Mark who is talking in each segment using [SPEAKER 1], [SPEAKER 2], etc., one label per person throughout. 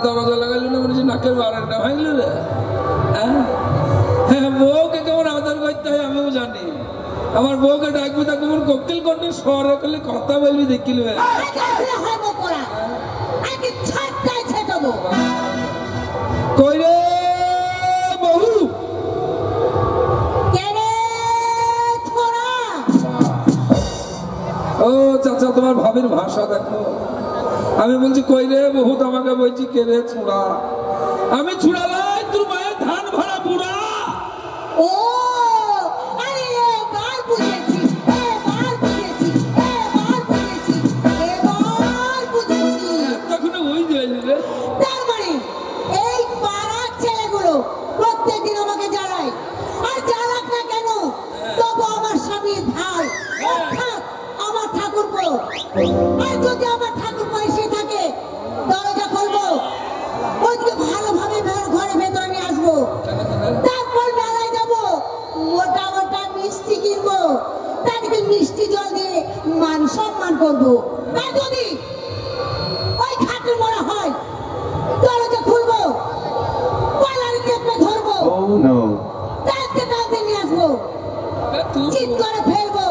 [SPEAKER 1] দরজা লাগাইল না মনে হচ্ছে নাকের বারান্ডা ভাঙল রে। হ্যাঁ, বউকে কেমন আদর করতে হয় আমিও জানি। আমার বউকে ডাকবি তা কেমন কোকিল কণ্ঠে স্বরে করলে কথা বলবি দেখিল। কই রে বহু, ও চাচা তোমার ভাবের ভাষা দেখো। আমি বলছি কই রে বহু, আমাকে বলছি কে রে ছুড়া। আমি ছুড়ালাই তোর মায়ের ধান ভরা বুড়া।
[SPEAKER 2] ও আরে এবার বুঝেছি, এবার বুঝেছি, এবার বুঝেছি, এবার বুঝেছি।
[SPEAKER 1] তখন ওই যাইল রে।
[SPEAKER 2] তার মানে এই পাড়ার ছেলেগুলো প্রত্যেকদিন আমাকে জ্বালায়, আর জ্বালাক না কেন তবু আমার স্বামীর ভাই অর্থাৎ আমার ঠাকুরপো। আর যদি আমার ঠাকুরপো এসে থাকে দরজা খুলবো, ওইদিকে ভালোভাবে ঘরে ভেতরে নিয়ে আসবো, তারপর মেলায় যাবো, মোটা মোটা মিষ্টি কিনবো, তাদেরকে মিষ্টি জল দিয়ে মান সম্মান করবো। আর যদি ওই খাটের মরা হয় দরজা খুলবো, কলারে চেপে ধরবো, টানতে টানতে নিয়ে আসবো, চিৎ করে ফেলবো,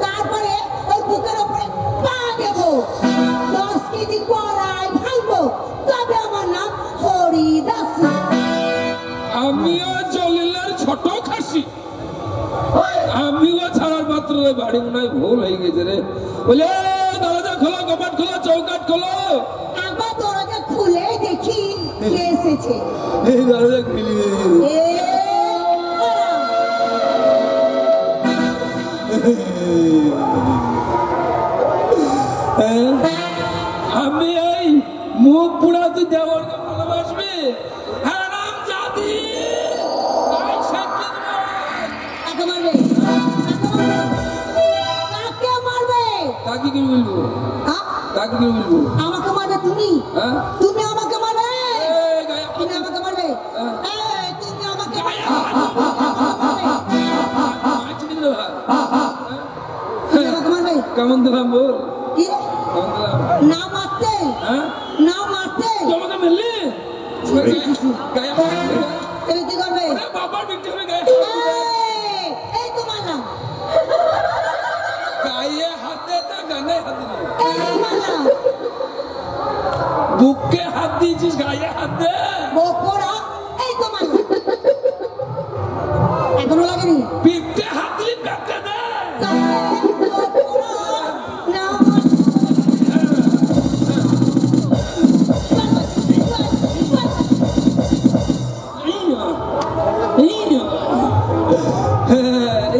[SPEAKER 2] তারপরে ওই বুকের উপরে পা দেবো, 10 কেজি কড়াই ভাঙবো, তবে আমার নাম হরিদাস।
[SPEAKER 1] আমিও চলিলার ছোট খাসি, আমিও ছাড়ার মাত্র বাড়ি মনে হয় ভুল হয়ে গেছে রে। বলে দরজা খোলো, কপাট খোলো, চৌকাট খোলো।
[SPEAKER 2] একবার দরজা খুলে দেখি কে এসেছে।
[SPEAKER 1] এই দরজা খুলি আমি এই মুখ পুরা তুই দেওয়ারকে ভালোবাসবি। হ্যাঁ রাম জাদি
[SPEAKER 2] কাকে মারবে?
[SPEAKER 1] কাকে কি বলবো? কাকে কি বলবো?
[SPEAKER 2] আমাকে মারবে তুমি?
[SPEAKER 1] হ্যাঁ
[SPEAKER 2] তুমি আমাকে মারবে? তুমি আমাকে মারবে? তুমি আমাকে মারবে?
[SPEAKER 1] কেমন দিলাম বল?
[SPEAKER 2] কি
[SPEAKER 1] কেমন দিলাম?
[SPEAKER 2] না মারতে, না মারতে
[SPEAKER 1] তোমাকে মিললি গায়ে
[SPEAKER 2] তুমি কি করবে?
[SPEAKER 1] বাবার বিক্রি হবে গায়ে।
[SPEAKER 2] এই তো মারলাম,
[SPEAKER 1] গায়ে হাতে তো গানে হাত দিলি,
[SPEAKER 2] এই মারলাম,
[SPEAKER 1] বুকে হাত দিয়েছিস গায়ে হাত দে।
[SPEAKER 2] বকরা এই তো মারলাম, এখনো লাগেনি?
[SPEAKER 1] পিঠে হাত দিলি পেটে দে।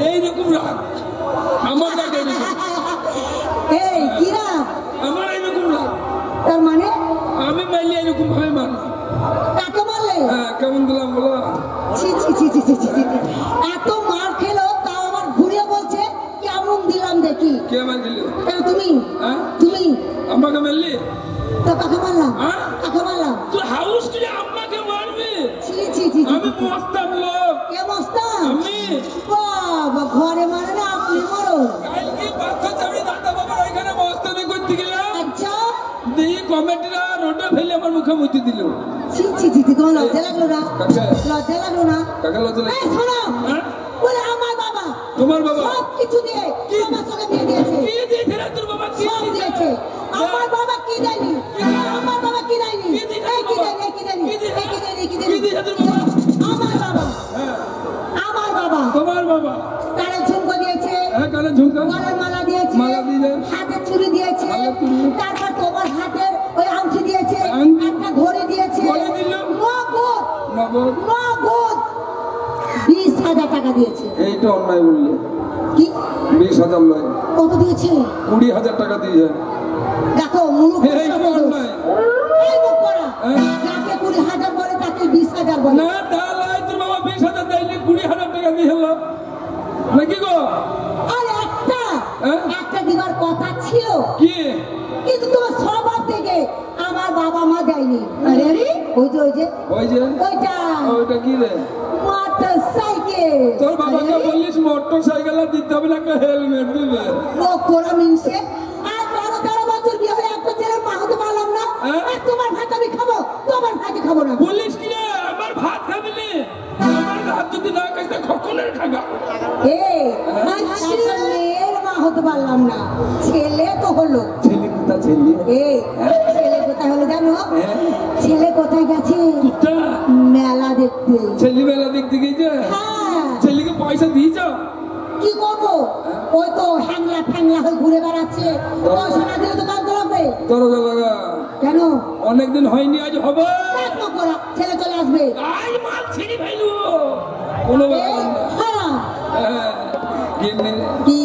[SPEAKER 1] এইরকম রাগ আমার রাগ,
[SPEAKER 2] এই কি রাগ?
[SPEAKER 1] আমার এইরকম রাগ।
[SPEAKER 2] তার মানে
[SPEAKER 1] আমি মাইলে এরকম ভাবে মারি।
[SPEAKER 2] কাকে মারলে?
[SPEAKER 1] কেমন দিলাম বলো?
[SPEAKER 2] ছি ছি ছি ছি ছি ছি, এত মার খেলো তাও আমার ঘুরিয়ে বলছে কেমন দিলাম দেখি।
[SPEAKER 1] কে মার খেলি?
[SPEAKER 2] তুমি
[SPEAKER 1] হ্যাঁ
[SPEAKER 2] তুমি
[SPEAKER 1] আমাকে মারলি?
[SPEAKER 2] তো কাকে মারলাম? কাকে মারলাম?
[SPEAKER 1] তুই হাউস কি আমাকে মারবি?
[SPEAKER 2] ছি ছি ছি,
[SPEAKER 1] আমি মস্তান লোক।
[SPEAKER 2] কে মস্তান?
[SPEAKER 1] আমি
[SPEAKER 2] বাবা ঘরে মারে না আপনি মারো।
[SPEAKER 1] কালকে পাথর চাবি দাদা বাবার ওইখানে মস্তানি করতে গেলাম।
[SPEAKER 2] আচ্ছা
[SPEAKER 1] দিয়ে কমিটিরা রোডে ফেলে আমার মুখে মুতি দিল।
[SPEAKER 2] ছি ছি ছি ছি, তোমার লজ্জা লাগলো না?
[SPEAKER 1] কাকে?
[SPEAKER 2] লজ্জা লাগলো না?
[SPEAKER 1] কাকে লজ্জা লাগে?
[SPEAKER 2] এই শোনো, বলে আমার বাবা,
[SPEAKER 1] তোমার বাবা
[SPEAKER 2] সব কিছু দিয়ে তোমার সঙ্গে বিয়ে দিয়েছে।
[SPEAKER 1] কি দিয়েছে রে তোর বাবা? কি
[SPEAKER 2] সব দিয়েছে। আমার বাবা কি দেয়নি? আমার বাবা কি দেয়নি? এই কি দেয়নি? এই কি দেয়নি? এই কি দেয়নি? এই কি দেয়নি?
[SPEAKER 1] কি দিয়েছে তোর বাবা?
[SPEAKER 2] আমার বাবা, আমার বাবা
[SPEAKER 1] তোমার বাবা
[SPEAKER 2] কানে ঝুমকো দিয়েছে,
[SPEAKER 1] কানে ঝুমকা,
[SPEAKER 2] গলার মালা দিয়েছে,
[SPEAKER 1] মালা দিয়েছে,
[SPEAKER 2] হাতে চুড়ি দিয়েছে, তারপর তোমার হাতের ওই আংটি দিয়েছে,
[SPEAKER 1] আংটি,
[SPEAKER 2] একটা ঘড়ি দিয়েছে,
[SPEAKER 1] ঘড়ি দিল,
[SPEAKER 2] নগদ
[SPEAKER 1] নগদ
[SPEAKER 2] নগদ 20,000 টাকা দিয়েছে।
[SPEAKER 1] এইটা অন্যায় বললে।
[SPEAKER 2] কি
[SPEAKER 1] 20,000 নয়,
[SPEAKER 2] কত দিয়েছে?
[SPEAKER 1] 20,000 টাকা দিয়ে।
[SPEAKER 2] দেখো মুখ
[SPEAKER 1] অন্যায়।
[SPEAKER 2] এই মুখ পড়া, যাকে 20,000 বলে তাকে 20,000 বলে
[SPEAKER 1] না। তাহলে তোর বাবা 20,000 দেয়নি, 20,000 টাকা দিয়ে হলো নাকি গো?
[SPEAKER 2] আর একটা দিবার কথা ছিল
[SPEAKER 1] কি?
[SPEAKER 2] কিন্তু তোমার স্বভাব থেকে আমার বাবা মা দেয়নি। আরে আরে ওই যে ওই যে
[SPEAKER 1] ওই যে
[SPEAKER 2] ওইটা
[SPEAKER 1] ওইটা কি রে?
[SPEAKER 2] Motor cycle.
[SPEAKER 1] তোর বাবাকে বলিস মোটর সাইকেল দিতে হবে না, একটা হেলমেট দিবে।
[SPEAKER 2] ও কোরা মিনছে আর 12-13 বছর বিয়ে হয়ে একটা ছেলের মা পারলাম না, ছেলে তো হলো।
[SPEAKER 1] ছেলে কোথা ছেলে?
[SPEAKER 2] এই ছেলে কোথায় হলো জানো? ছেলে কোথায় গেছে? মেলা দেখতে।
[SPEAKER 1] ছেলে মেলা দেখতে গেছে?
[SPEAKER 2] হ্যাঁ।
[SPEAKER 1] ছেলেকে পয়সা দিয়েছ?
[SPEAKER 2] কি করবো, ওই তো হ্যাংলা ফ্যাংলা হয়ে ঘুরে বেড়াচ্ছে, পয়সা না দিলে তো কাঁদতে লাগবে।
[SPEAKER 1] দরজা লাগা।
[SPEAKER 2] কেন?
[SPEAKER 1] অনেকদিন হয়নি, আজ হবে।
[SPEAKER 2] ছেলে চলে আসবে।
[SPEAKER 1] আই মাল ছিড়ি ভাইলু কোনো ব্যাপার না।
[SPEAKER 2] হারাম।
[SPEAKER 1] কি
[SPEAKER 2] কি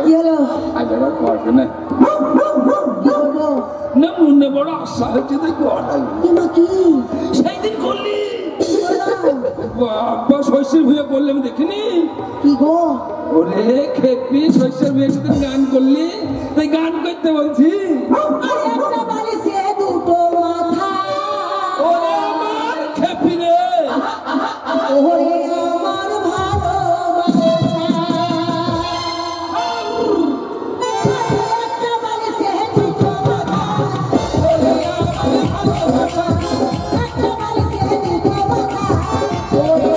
[SPEAKER 2] কি হলো?
[SPEAKER 1] আজ আর করবে না।
[SPEAKER 2] কি হলো?
[SPEAKER 1] না মনে বড় আশা হচ্ছে তাই করাই।
[SPEAKER 2] কি
[SPEAKER 1] সেই দিন করলি বাবা শস্যের ভুয়ে করলে আমি দেখিনি।
[SPEAKER 2] কি গো?
[SPEAKER 1] ওরে খেপি শস্যের ভুয়ে একদিন গান করলি, তাই গান করতে বলছি।
[SPEAKER 2] একটা বালিশে দুটো মাথা।
[SPEAKER 1] ওরে আমার খেপি রে,
[SPEAKER 2] ওরে আমার ভালোবাসা। একটা বালিশে দুটো মাথা। ওরে আমার ভালোবাসা। একটা বালিশে দুটো মাথা। ওরে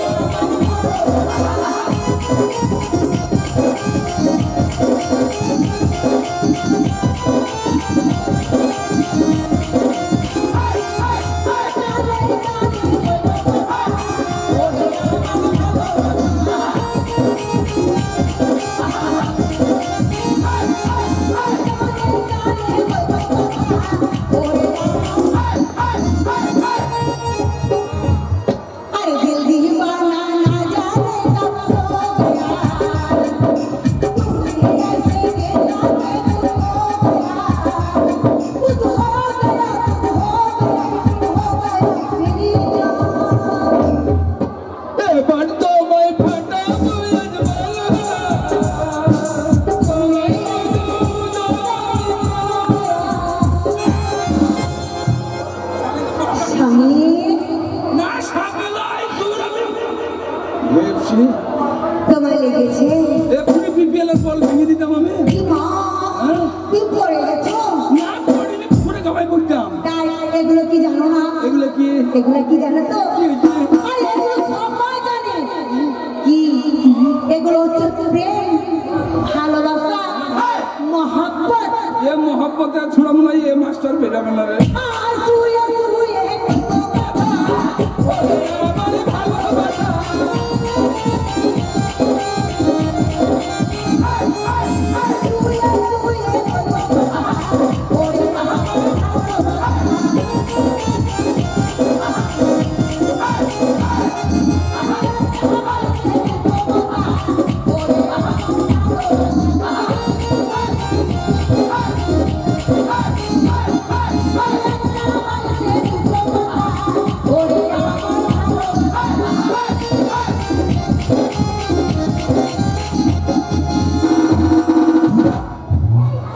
[SPEAKER 2] अरे दिल दीवाना ना जाने कब हो गया, ऐसे बेला में तू हो गया, कुछ हो गया, मेरी जान।
[SPEAKER 1] ए बन तो मैं फटा मुझे
[SPEAKER 2] স্বামী
[SPEAKER 1] না সামলাই দূর আমি ভেবছি
[SPEAKER 2] তোমায় লেগেছে?
[SPEAKER 1] এক্ষুনি বিপিএল এর বল ভেঙে দিতাম আমি।
[SPEAKER 2] কি মা, তুমি পড়ে গেছো?
[SPEAKER 1] না পড়িনি, পুরো গাবাই করতাম।
[SPEAKER 2] তাই এগুলো কি জানো না?
[SPEAKER 1] এগুলো কি?
[SPEAKER 2] এগুলো কি জানো তো?
[SPEAKER 1] কি হয়েছে?
[SPEAKER 2] আরে এগুলো সবাই জানে। কি? এগুলো হচ্ছে প্রেম, ভালোবাসা, মহব্বত।
[SPEAKER 1] এ মোহাম্মতে ছুড়াম না, এ মাস্টার বেরাবে না রে।
[SPEAKER 2] আর শুয়ে শুয়ে কত কথা।
[SPEAKER 1] ওরে আমার ভালোবাসা।
[SPEAKER 2] শুয়ে শুয়ে কত কথা। ওরে আমার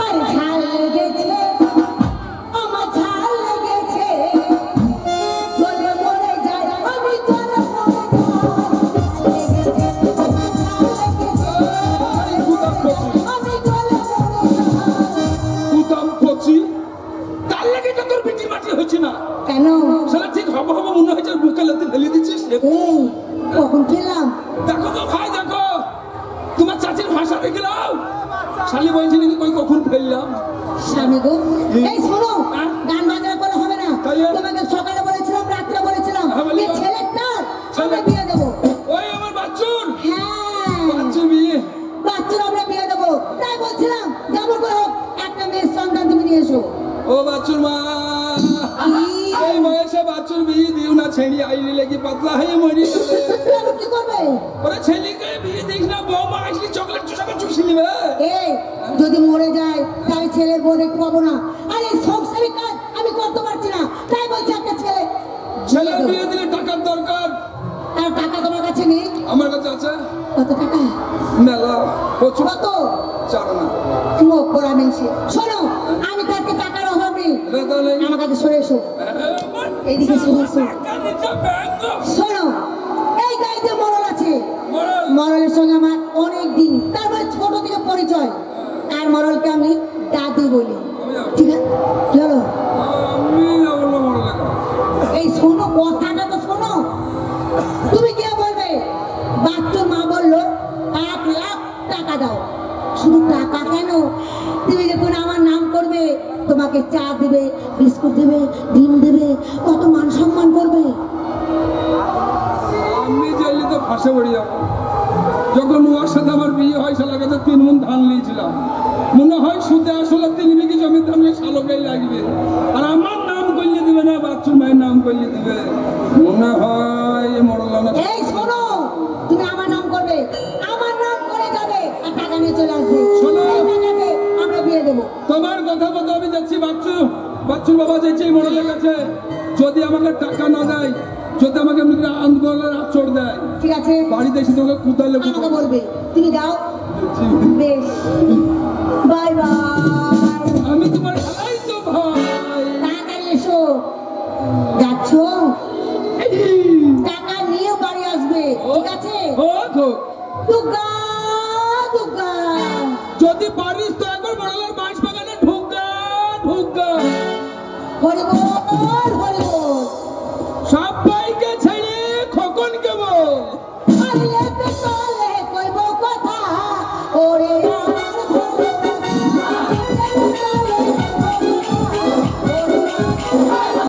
[SPEAKER 2] আর ঝাল লেগেছে, আমার ঝাল লেগেছে, জলে মরে যায়, আমি জলে মরে আমি জলে মরে
[SPEAKER 1] কুতাম পচি তার লাগে তো তোর পিটি মাটি হচ্ছে না।
[SPEAKER 2] কেন?
[SPEAKER 1] সেটা ঠিক হব হব মনে হচ্ছে, বুকে লাতে ফেলে দিচ্ছিস।
[SPEAKER 2] এই কখন খেলাম?
[SPEAKER 1] দেখো তো ভাই, দেখো তোমার চাচির ভাষা দেখলাম। শালি বলছি নাকি কই কখন ফেললাম।
[SPEAKER 2] স্বামী গো, এই শোনো,
[SPEAKER 1] হ্যাঁ?
[SPEAKER 2] গান বাজনা করে হবে না।
[SPEAKER 1] তাইলে?
[SPEAKER 2] তোমাকে সকালে বলেছিলাম, রাত্রে বলেছিলাম,
[SPEAKER 1] হ্যাঁ, বলি
[SPEAKER 2] এই
[SPEAKER 1] তো।
[SPEAKER 2] ছেলেটার
[SPEAKER 1] ছেলে?
[SPEAKER 2] আমরা বিয়ে দেবো।
[SPEAKER 1] ওই আমার বাচ্চুর
[SPEAKER 2] হ্যাঁ,
[SPEAKER 1] বাচ্চুর বিয়ে।
[SPEAKER 2] বাচ্চার আমরা বিয়ে দেবো। তাই বলছিলাম, যেমন করে হোক একটা মেয়ের সন্তান তুমি নিয়ে এসো।
[SPEAKER 1] ও বাচ্চুর মা, এই বয়সে বাচ্চুর বিয়ে দিও না, ছেড়ি আইলি লেগে পাতলা হয়ে মরি যাবে।
[SPEAKER 2] কেন, কি করবে?
[SPEAKER 1] ওরে ছেলেকে বিয়ে দিস না, বউ মা আসলি চকলেট চুষাকে চুষি নিবে।
[SPEAKER 2] এই যদি মরে যায় তাই ছেলের বউ দেখতে পাবো না। আর এই সংসারিক কাজ আমি করতে পারছি না, তাই বলছি একটা ছেলে
[SPEAKER 1] ছেলের বিয়ে দিলে টাকার দরকার।
[SPEAKER 2] তার টাকা তোমার কাছে নেই?
[SPEAKER 1] আমার কাছে আছে
[SPEAKER 2] কত টাকা?
[SPEAKER 1] মেলা প্রচুর।
[SPEAKER 2] কত?
[SPEAKER 1] চারো না
[SPEAKER 2] মুখ করা মেশে। শোনো, আমি তাকে টাকার অভাব নেই, আমার কাছে সরে এসো, এইদিকে সরে এসো। শোনো, এই গাড়িতে মরল আছে, মরলের সঙ্গে আমার অনেক দিন, তার মানে ছোট থেকে পরিচয়। আর মরলকে আমি দাদু বলি, ঠিক আছে? কি হলো? এই শোনো, কথাটা তো শোনো। তুমি কে বলবে? বাচ্চুর মা বললো 1 লাখ টাকা দাও, শুধু টাকা আমাকে চা দেবে, বিস্কুট দেবে, ডিম দেবে, কত মান সম্মান করবে।
[SPEAKER 1] আমি চাইলে তো ফাঁসে পড়ে যাবো। যখন ওর সাথে আমার বিয়ে হয় শালার কাছে 3 মণ ধান নিয়েছিলাম, মনে হয় সুদে আসলে 3 বিঘি জমির ধান শালকেই লাগবে, আর আমার নাম করলে দিবে না, বাচ্চুর মায়ের নাম করলে দিবে। মনে হয় মরলানা।
[SPEAKER 2] এই শোনো, তুমি আমার নাম করবে, আমার নাম করে যাবে আর টাকা নিয়ে চলে আসবে।
[SPEAKER 1] শোনো,
[SPEAKER 2] এই টাকাতে আমরা বিয়ে দেবো।
[SPEAKER 1] তোমার কথা মতো আমি যাচ্ছি। বাচ্চুর বাবা যাচ্ছে মরলের কাছে। যদি আমাকে টাকা না দেয়, যদি আমাকে আন্দোলনের আচর দেয়,
[SPEAKER 2] ঠিক আছে,
[SPEAKER 1] বাড়িতে এসে তোকে কোথায়
[SPEAKER 2] আমাকে বলবে। তুমি যাও, বেশ, বাই বাই।
[SPEAKER 1] আমি তোমার ভাই তো ভাই।
[SPEAKER 2] তাড়াতাড়ি এসো। যাচ্ছ, টাকা নিয়ে বাড়ি আসবে, ঠিক আছে?
[SPEAKER 1] ও তো
[SPEAKER 2] দুর্গা দুর্গা।
[SPEAKER 1] যদি পারিস তো একবার বড়লার বাঁশ বাগানে ঢুকা।
[SPEAKER 2] হরি বল হরি বল।